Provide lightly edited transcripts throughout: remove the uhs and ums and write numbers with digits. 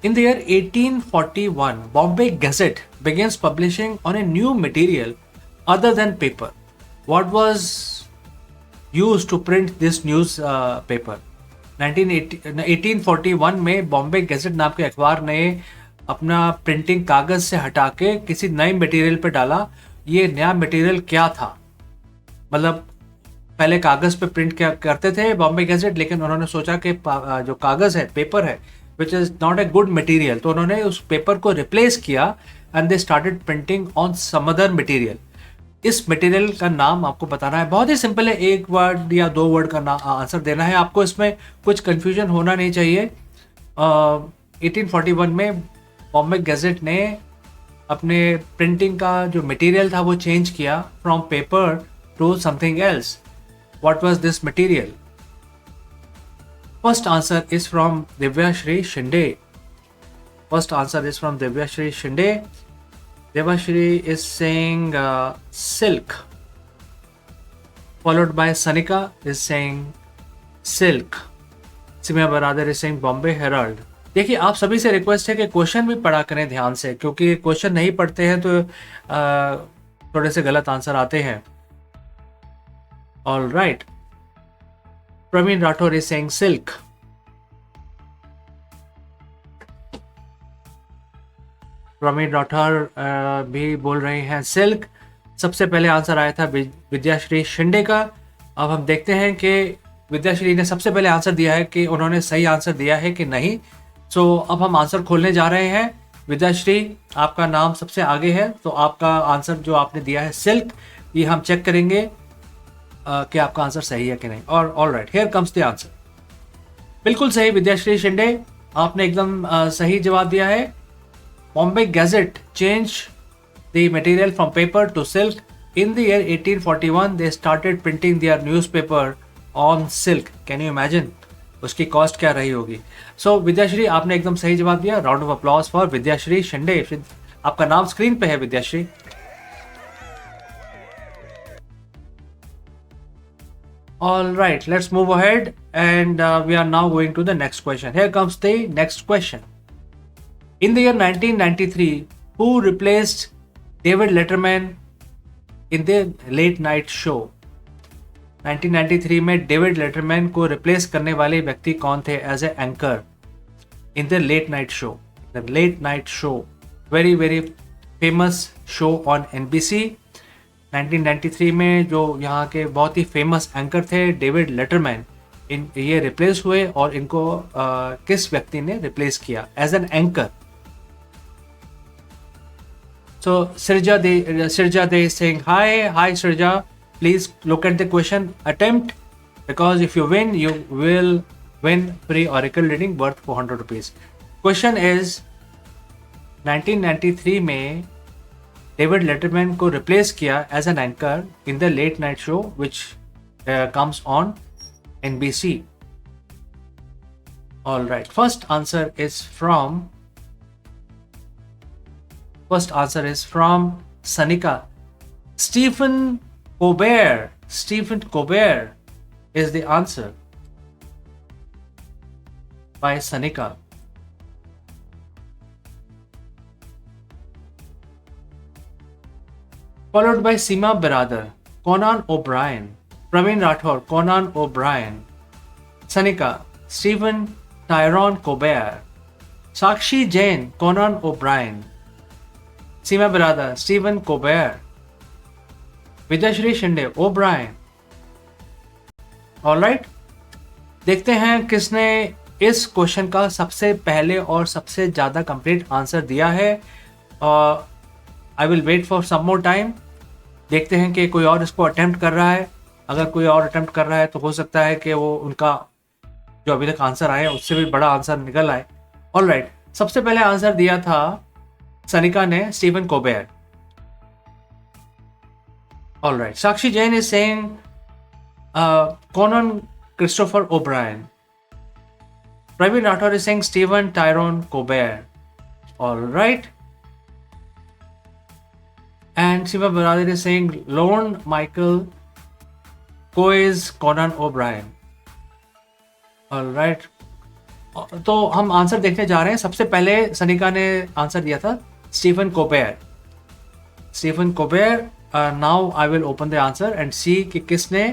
In the year 1841, Bombay Gazette begins publishing on a new material other than paper. What was used to print this news paper? 1841 में Bombay gadget नाम के अखबार ने अपना printing कागज से हटा के किसी नए मटेरियल पे डाला. ये नया मटेरियल क्या था? मतलब पहले कागज पे प्रिंट क्या करते थे बॉम्बे गैजेट, लेकिन उन्होंने सोचा कि जो कागज है, पेपर है, which is not a good material, तो उन्होंने उस पेपर को रिप्लेस किया and they started printing on some other material. इस मटेरियल का नाम आपको बताना है. बहुत ही सिंपल है, एक वर्ड या दो वर्ड का आंसर देना है आपको. इसमें कुछ कंफ्यूजन होना नहीं चाहिए. 1841 में बॉम्बे गैजेट ने अपने प्रिंटिंग का जो मटेरियल था वो चेंज किया from paper to something else. What was this material? First answer is from Divyashri Shinde. First answer is from Divyashri Shinde. Divyashri is saying silk. Followed by Sanika is saying silk. Simya Baradar is saying Bombay Herald. देखिए, आप सभी से request है कि question भी पढ़ा करें ध्यान से, क्योंकि क्वेश्चन नहीं पढ़ते हैं तो थोड़े से गलत आंसर आते हैं. All right. Praveen Rathore is saying silk. Praveen Rathore भी बोल रहे हैं silk. सबसे पहले आंसर आया था विद्याश्री शिंदे का. अब हम देखते हैं कि विद्याश्री ने सबसे पहले आंसर दिया है कि उन्होंने सही आंसर दिया है कि नहीं. सो अब हम आंसर खोलने जा रहे हैं. विद्याश्री, आपका नाम सबसे आगे है, तो आपका आंसर जो आपने दिया है सिल्क, ये हम चेक करेंगे कि आपका आंसर सही है कि नहीं. और all right, here comes the answer. बिल्कुल सही विद्याश्री शिंदे, आपने एकदम सही जवाब दिया है. Bombay gazette change the material from paper to silk. In the year 1841 they started printing their newspaper on silk. Can you imagine उसकी कॉस्ट क्या रही होगी. सो विद्याश्री, आपने एकदम सही जवाब दिया. Round of applause for Vidyashree Shinde. आपका नाम स्क्रीन पे है Vidyashree. All right, let's move ahead and we are now going to the next question. Here comes the next question. In the year 1993, who replaced David Letterman in the late night show? 1993 में David Letterman को replace करने वाले व्यक्ति कौन थे as a anchor in the late night show? The late night show, very very famous show on NBC. 1993 में जो यहाँ के बहुत ही फेमस एंकर थे डेविड लेटरमैन, ये रिप्लेस हुए. और इनको किस व्यक्ति ने रिप्लेस किया as an anchor? So Sirja they saying hi Sirja, please look at the question, attempt, because if you win you will win free oracle reading worth 400 rupees. Question is 1993 में David Letterman को replace किया as an anchor in the late night show which comes on NBC. All right, first answer is from Sanika. Stephen Colbert. Stephen Colbert is the answer by Sanika. Followed by Seema Baradar, Conan O'Brien. Praveen Rathore, Conan O'Brien. Sanika, Stephen Tyrone Colbert. Sakshi Jain, Conan O'Brien. Seema Baradar, Stephen Colbert. Vidyashri Shinde, O'Brien. Alright, देखते हैं किसने इस question का सबसे पहले और सबसे ज़्यादा कंप्लीट आंसर दिया है. I will wait for some more time. देखते हैं कि कोई और इसको अटेम्प्ट कर रहा है. अगर कोई और अटेम्प्ट कर रहा है तो हो सकता है कि वो उनका जो अभी तक आंसर आया उससे भी बड़ा आंसर निकल आए. ऑलराइट, सबसे पहले आंसर दिया था सनिका ने, Steven Colbert. Alright, Sakshi Jain is saying Conan Christopher O'Brien. Praveen Rathore is saying Stephen Tyrone Colbert. Alright. And Shiva Baradar is saying Lorne Michael Coe is Conan O'Brien. Alright. तो हम answer देखने जा रहे हैं। सबसे पहले सनिका ने आंसर दिया था Stephen Colbert. Stephen Colbert. Now I will open the answer and see कि किसने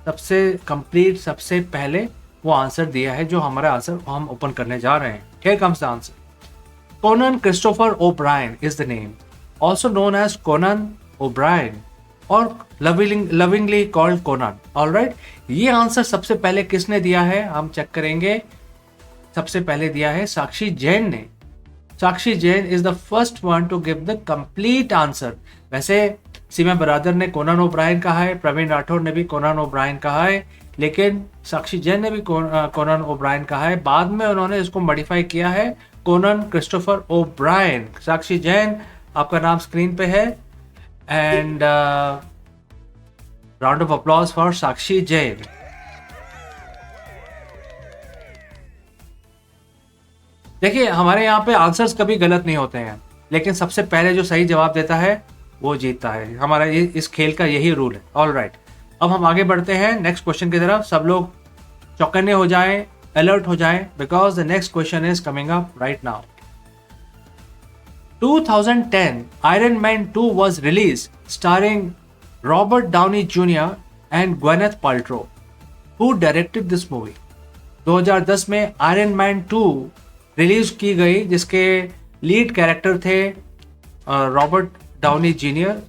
सबसे कंप्लीट सबसे पहले वो आंसर दिया है जो हमारा आंसर हम ओपन करने जा रहे हैं। Here comes the answer. Conan Christopher O'Brien is the name, also known as Conan O'Brien और लविंगली कॉल्ड कोनन। ऑलराइट, ये आंसर सबसे पहले किसने दिया है हम चेक करेंगे। सबसे पहले दिया है साक्षी जैन ने। Sakshi Jain is the first one to give the complete answer. वैसे सीमा बरादर ने कोनन ओब्रायन कहा है, प्रवीण राठौर ने भी कोनन ओब्रायन कहा है, लेकिन साक्षी जैन ने भी कोनन ओब्रायन कहा है। बाद में उन्होंने इसको मॉडिफाई किया है Conan Christopher O'Brien. Sakshi Jain, आपका नाम स्क्रीन पे है and round of applause for Sakshi Jain. देखिए, हमारे यहाँ पे आंसर्स कभी गलत नहीं होते हैं, लेकिन सबसे पहले जो सही जवाब देता है वो जीतता है। हमारा इस खेल का यही रूल है। ऑल राइट, अब हम आगे बढ़ते हैं नेक्स्ट क्वेश्चन की तरफ। सब लोग चौकन्ने हो जाएं, अलर्ट हो जाएं, because the next question is coming up right now. 2010 Iron Man 2 was released starring Robert Downey Jr. and Gwyneth Paltrow. Who directed this movie? 2010 में आयरन मैन 2 रिलीज की गई, जिसके लीड कैरेक्टर थे रॉबर्ट डाउनी जूनियर।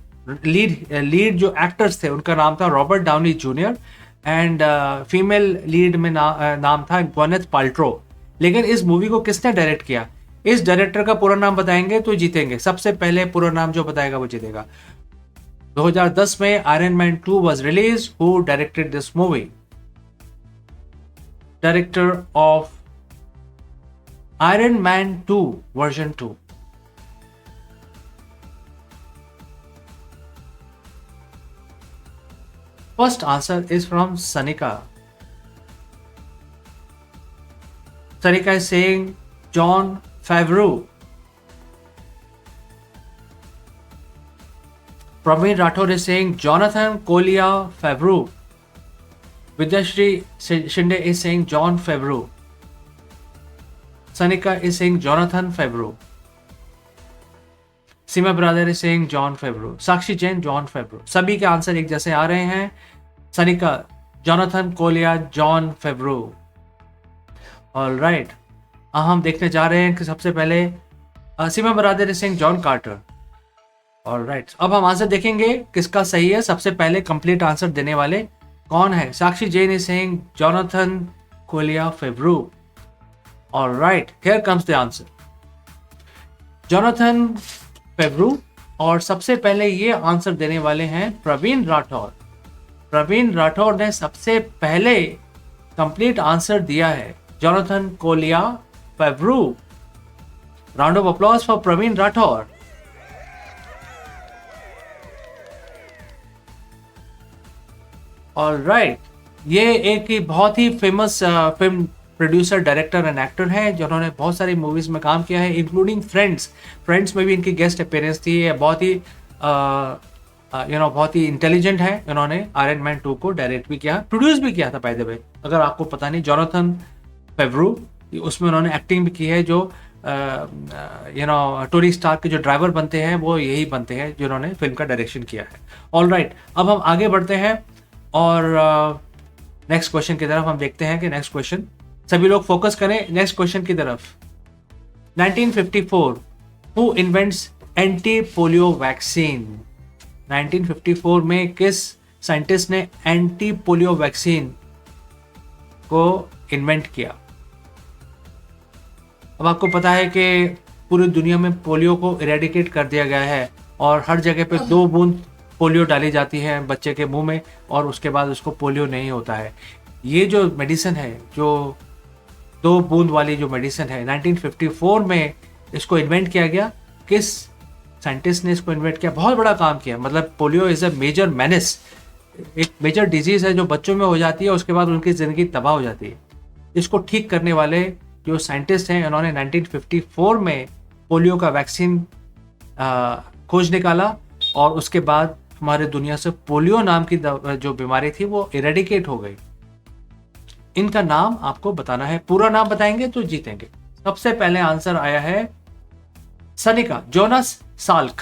लीड जो actors थे उनका नाम था Robert Downey junior and female lead में नाम था ग्वेनेथ पाल्ट्रो। लेकिन इस मूवी को किसने डायरेक्ट किया? इस डायरेक्टर का पूरा नाम बताएंगे तो जीतेंगे। सबसे पहले पूरा नाम जो बताएगा वो जीतेगा। 2010 में iron man 2 was release. Who directed this movie? Director of Iron Man 2 version 2. First answer is from Sanika. Sanika is saying Jon Favreau. Praveen Rathore is saying Jonathan Collier Favreau. Vidyashri Shinde is saying Jon Favreau. Sanika is saying Jonathan Favreau. Seema brother is saying Jon Favreau. Sakshi Jain, Jon Favreau. सभी के answer एक जैसे आ रहे हैं। Sanika, Jonathan Collier, Jon Favreau. All right. हम देखने जा रहे हैं कि सबसे पहले Seema Baradar is saying John Carter. All right. अब हम आंसर देखेंगे किसका सही है। सबसे पहले कंप्लीट आंसर देने वाले कौन है? Sakshi Jain is saying Jonathan Collier Favreau. All right, here comes the answer. Jonathan Favreau। और सबसे पहले ये आंसर देने वाले हैं प्रवीण राठौर। प्रवीण राठौर ने सबसे पहले कंप्लीट आंसर दिया है Jonathan Collier Favreau. Round of applause for Praveen Rathore. All right, ये एक ही बहुत ही famous film producer, director and actor हैं जिन्होंने बहुत सारी मूवीज में काम किया है, इंक्लूडिंग फ्रेंड्स में भी इनकी गेस्ट अपीयरेंस थी। ये बहुत ही बहुत ही इंटेलिजेंट है। इन्होंने आयरन मैन 2 को डायरेक्ट भी किया, प्रोड्यूस भी किया था बाय द वे, अगर आपको पता नहीं। जॉनथन फेवरू, उसमें उन्होंने एक्टिंग भी की है। जो टोनी स्टार्क के जो ड्राइवर बनते हैं वो यही बनते हैं जिन्होंने फिल्म का डायरेक्शन किया है। ऑल राइट, अब हम आगे बढ़ते हैं और नेक्स्ट क्वेश्चन की तरफ हम देखते हैं कि नेक्स्ट क्वेश्चन, सभी लोग फोकस करें नेक्स्ट क्वेश्चन की तरफ। 1954 who invents anti polio vaccine? 1954 में किस साइंटिस्ट ने एंटी पोलियो वैक्सीन को इन्वेंट किया? अब आपको पता है कि पूरी दुनिया में पोलियो को इरेडिकेट कर दिया गया है और हर जगह पे 2 बूंद पोलियो डाली जाती है बच्चे के मुंह में और उसके बाद उसको पोलियो नहीं होता है। ये जो मेडिसिन है, जो 2 बूंद वाली जो मेडिसिन है, 1954 में इसको इन्वेंट किया गया। किस साइंटिस्ट ने इसको इन्वेंट किया? बहुत बड़ा काम किया। मतलब polio is a major menace, एक मेजर डिजीज़ है जो बच्चों में हो जाती है, उसके बाद उनकी ज़िंदगी तबाह हो जाती है। इसको ठीक करने वाले जो साइंटिस्ट हैं, उन्होंने 1954 में पोलियो का वैक्सीन खोज निकाला और उसके बाद हमारे दुनिया से पोलियो नाम की जो बीमारी थी वो इरेडिकेट हो गई। इनका नाम आपको बताना है, पूरा नाम बताएंगे तो जीतेंगे। सबसे पहले आंसर आया है Sanika Jonas Salk,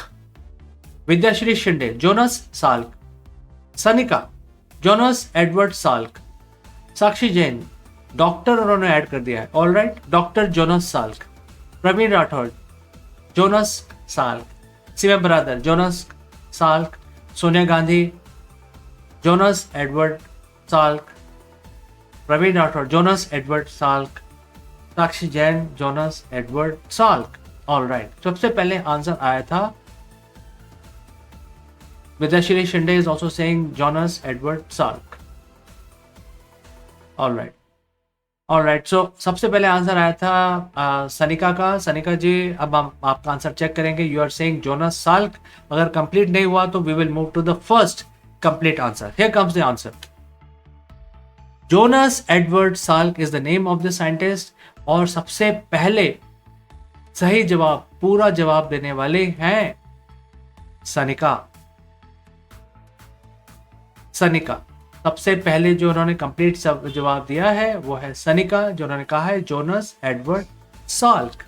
Vidyashree Shinde Jonas Salk, Sanika Jonas Edward Salk, Sakshi Jain doctor उन्होंने ऐड कर दिया है, all right, doctor Jonas Salk, Praveen Rathore Jonas Salk, Seema ब्रादर Jonas Salk, Sonia Gandhi Jonas Edward Salk, Praveen Rathore Jonas Edward Salk, Sakshi Jain Jonas Edward Salk, all right. सबसे पहले आंसर आया था Vidyashree Shinde is also saying Jonas Edward Salk, all right, all right. सो सबसे पहले answer आया था सनिका का। सनिका जी, अब हम आपका आंसर चेक करेंगे। You are saying Jonas Salk. अगर कंप्लीट नहीं हुआ तो we will move to the first complete answer. Here comes the answer. Jonas Edward Salk is the name of the scientist. और सबसे पहले सही जवाब, पूरा जवाब देने वाले हैं सनिका। सनिका सबसे पहले जो उन्होंने कंप्लीट जवाब दिया है वो है सनिका, जो उन्होंने कहा है Jonas Edward Salk.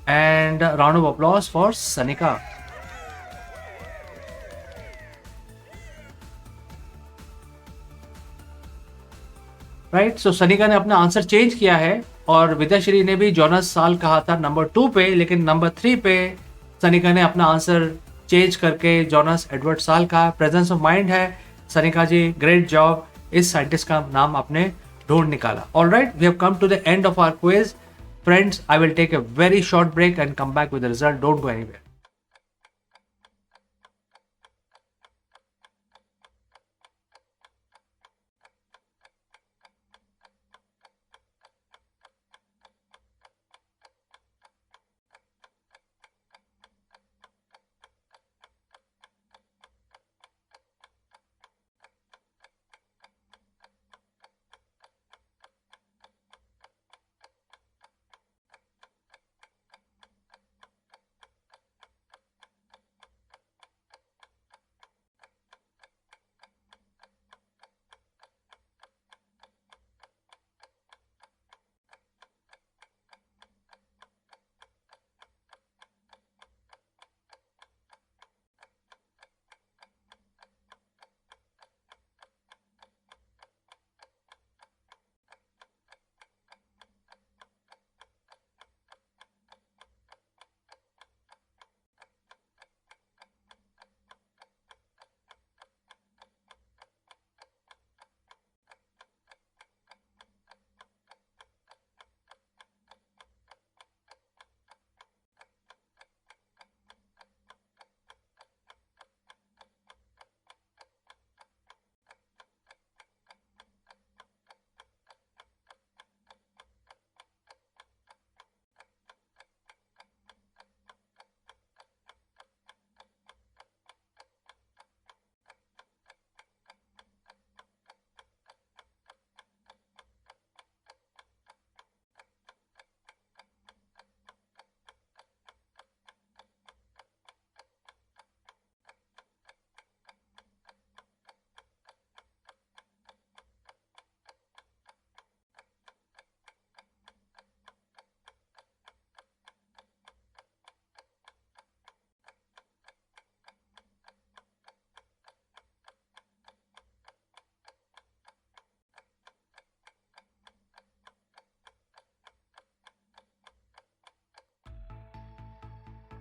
And round of applause for Sanika. Right, so Sanika ने अपना आंसर चेंज किया है और विद्याश्री ने भी जोनस साल्क कहा था नंबर 2 पे, लेकिन नंबर 3 पे सनिका ने अपना आंसर चेंज करके जोनस एडवर्ड साल्क का। प्रेजेंस ऑफ माइंड है सनिका जी, ग्रेट जॉब। इस साइंटिस्ट का नाम आपने ढूंढ निकाला। All right, we have come to the end of our quiz. Friends, I will take a very short break and come back with the result. Don't go anywhere.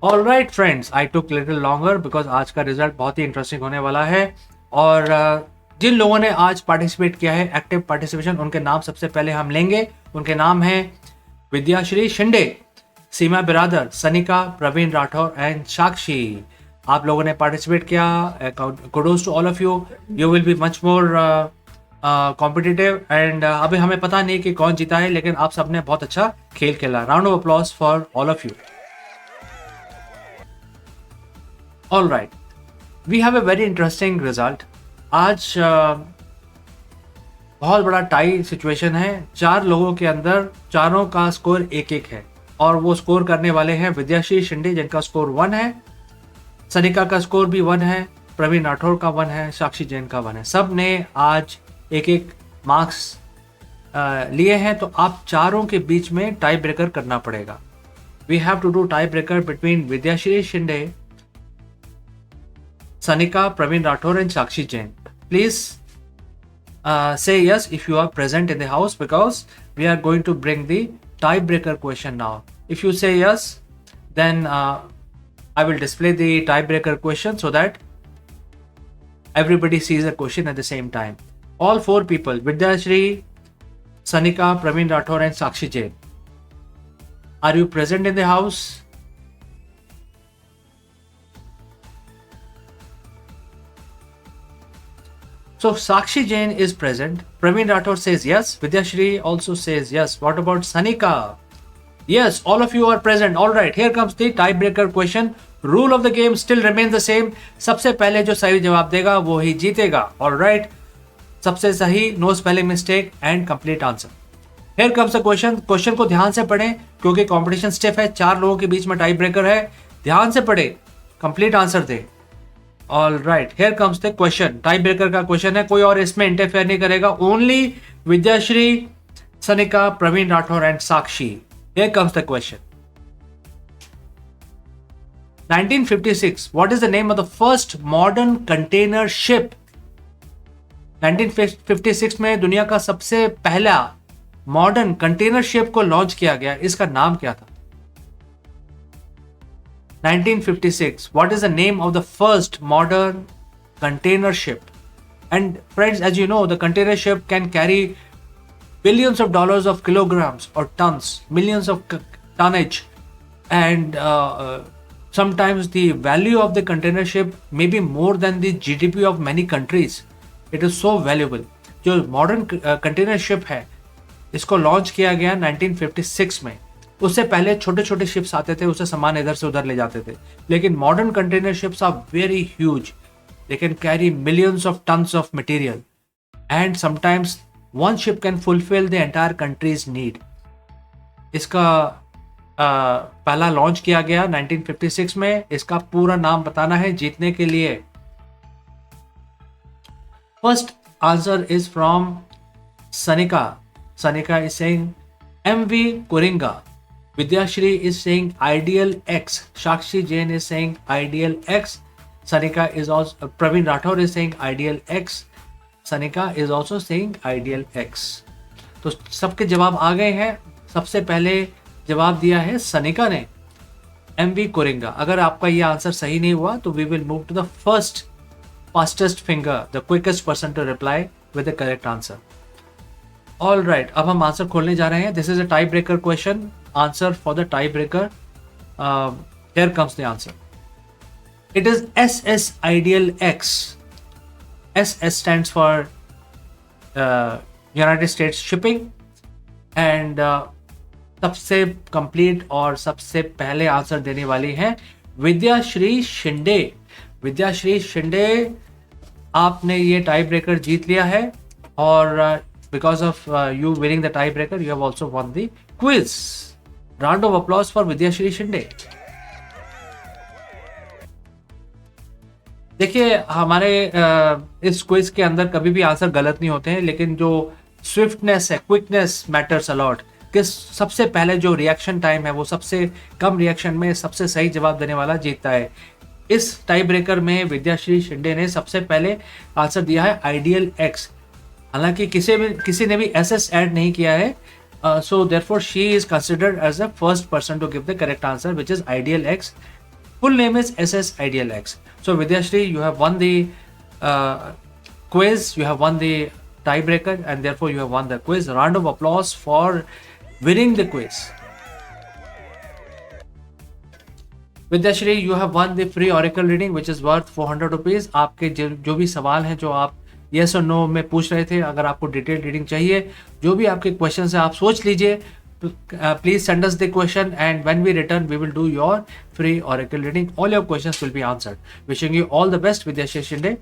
All right friends, I took little longer because आज का result बहुत ही interesting होने वाला है। और जिन लोगों ने आज पार्टिसिपेट किया है, एक्टिव पार्टिसिपेशन, उनके नाम सबसे पहले हम लेंगे। उनके नाम हैं विद्याश्री शिंदे, सीमा बिरादर, सनिका, प्रवीण राठौर एंड साक्षी। आप लोगों ने पार्टिसिपेट किया, kudos to all of you. You will be much more competitive and अभी हमें पता नहीं कि कौन जीता है, लेकिन आप सबने बहुत अच्छा खेल खेला। Round of applause for all of you. All right, we have a very interesting result. आज बहुत बड़ा टाई सिचुएशन है। 4 लोगों के अंदर चारों का स्कोर 1-1 है और वो स्कोर करने वाले हैं विद्याश्री शिंदे जिनका स्कोर 1 है, सनिका का स्कोर भी 1 है, प्रवीण राठौर का 1 है, साक्षी जैन का 1 है। सब ने आज 1-1 मार्क्स लिए हैं, तो आप चारों के बीच में टाई ब्रेकर करना पड़ेगा. We have to do tie breaker between Vidyashree Shinde, Sanika, Praveen Rathore and Sakshi Jain. Please say yes if you are present in the house, because we are going to bring the tiebreaker question now. If you say yes, then I will display the tiebreaker question so that everybody sees the question at the same time. All four people, Vidyashri, Sanika, Praveen Rathore and Sakshi Jain, are you present in the house? So Sakshi Jain is present. Praveen Rathore says yes. Vidyashri also says yes. What about Sanika? Yes, all of you are present. All right, here comes the tiebreaker question. Rule of the game still remains the same. सबसे पहले जो सही जवाब देगा वो ही जीतेगा. All right. सबसे सही, no spelling mistake and complete answer. Here comes the question. Question को ध्यान से पढ़ें क्योंकि कंपटीशन स्टिफ है. 4 लोगों के बीच में टाई ब्रेकर है. ध्यान से पढ़े, कंप्लीट आंसर दे. All right, here comes the question. Tie breaker का क्वेश्चन है, कोई और इसमें इंटरफेयर नहीं करेगा. Only Vidyashree, Sanika, Praveen Rathore and Sakshi. Here comes the question. 1956, what is the name of the first modern container ship? 1956 में दुनिया का सबसे पहला मॉडर्न कंटेनर शिप को लॉन्च किया गया. इसका नाम क्या था? 1956. What is the name of the first modern container ship? And friends, as you know, the container ship can carry billions of dollars of kilograms or tons, millions of tonnage, and sometimes the value of the container ship may be more than the GDP of many countries. It is so valuable. जो modern container ship है, इसको launch किया गया 1956 में. उससे पहले छोटे छोटे शिप्स आते थे, उससे सामान इधर से उधर ले जाते थे. लेकिन modern container ships are very huge. They can carry millions of tons of material and sometimes one ship can fulfil the entire country's need. इसका पहला लॉन्च किया गया 1956 में. इसका पूरा नाम बताना है जीतने के लिए. First answer is from Sanika. Sanika is saying MV Kuringa. Vidyashri is saying Ideal X. Sakshi Jain is saying Ideal X. Sanika is also, Praveen Rathore is saying Ideal X. Sanika is also saying Ideal X. तो सबके जवाब आ गए हैं. सबसे पहले जवाब दिया है सनिका ने, MV Kuringa. अगर आपका ये आंसर सही नहीं हुआ तो we will move to the first fastest finger, the quickest person to reply with the correct answer. All right, अब हम आंसर खोलने जा रहे हैं. This is a tie breaker question. Answer for the tie breaker. Here comes the answer. It is SS Ideal X. SS stands for United States Shipping. And सबसे complete और सबसे पहले आंसर देने वाली हैं विद्याश्री शिंदे. विद्याश्री शिंदे, आपने ये टाई ब्रेकर जीत लिया है. और because of you winning the tiebreaker, you have also won the quiz. Round of applause for Vidyashri Shinde. देखिए, हमारे इस क्विज के अंदर कभी भी आंसर गलत नहीं होते हैं, लेकिन जो स्विफ्टनेस है, क्विकनेस मैटर्स अलॉट. किस सबसे पहले जो रिएक्शन टाइम है, वो सबसे कम रिएक्शन में सबसे सही जवाब देने वाला जीतता है. इस टाई ब्रेकर में विद्याश्री शिंदे ने सबसे पहले आंसर दिया है आइडियल एक्स. हालांकि किसी ने भी SS ऐड नहीं किया है. So therefore she is considered as the first person to give the correct answer, which is ideal X. Full name is SS Ideal X. So Vidyashree, you have won the quiz, you have won the tiebreaker, and therefore you have won the quiz. Round of applause for winning the quiz. Vidyashri, you have won the free oracle reading which is worth 400 rupees. आपके जो भी सवाल हैं, जो आप yes और no में पूछ रहे थे, अगर आपको डिटेल रीडिंग चाहिए, जो भी आपके क्वेश्चन है आप सोच लीजिए. Please send us the question, and when we return we will do your free oracle reading. All your questions will be answered. Wishing you all the best, Vidyashri Shinde.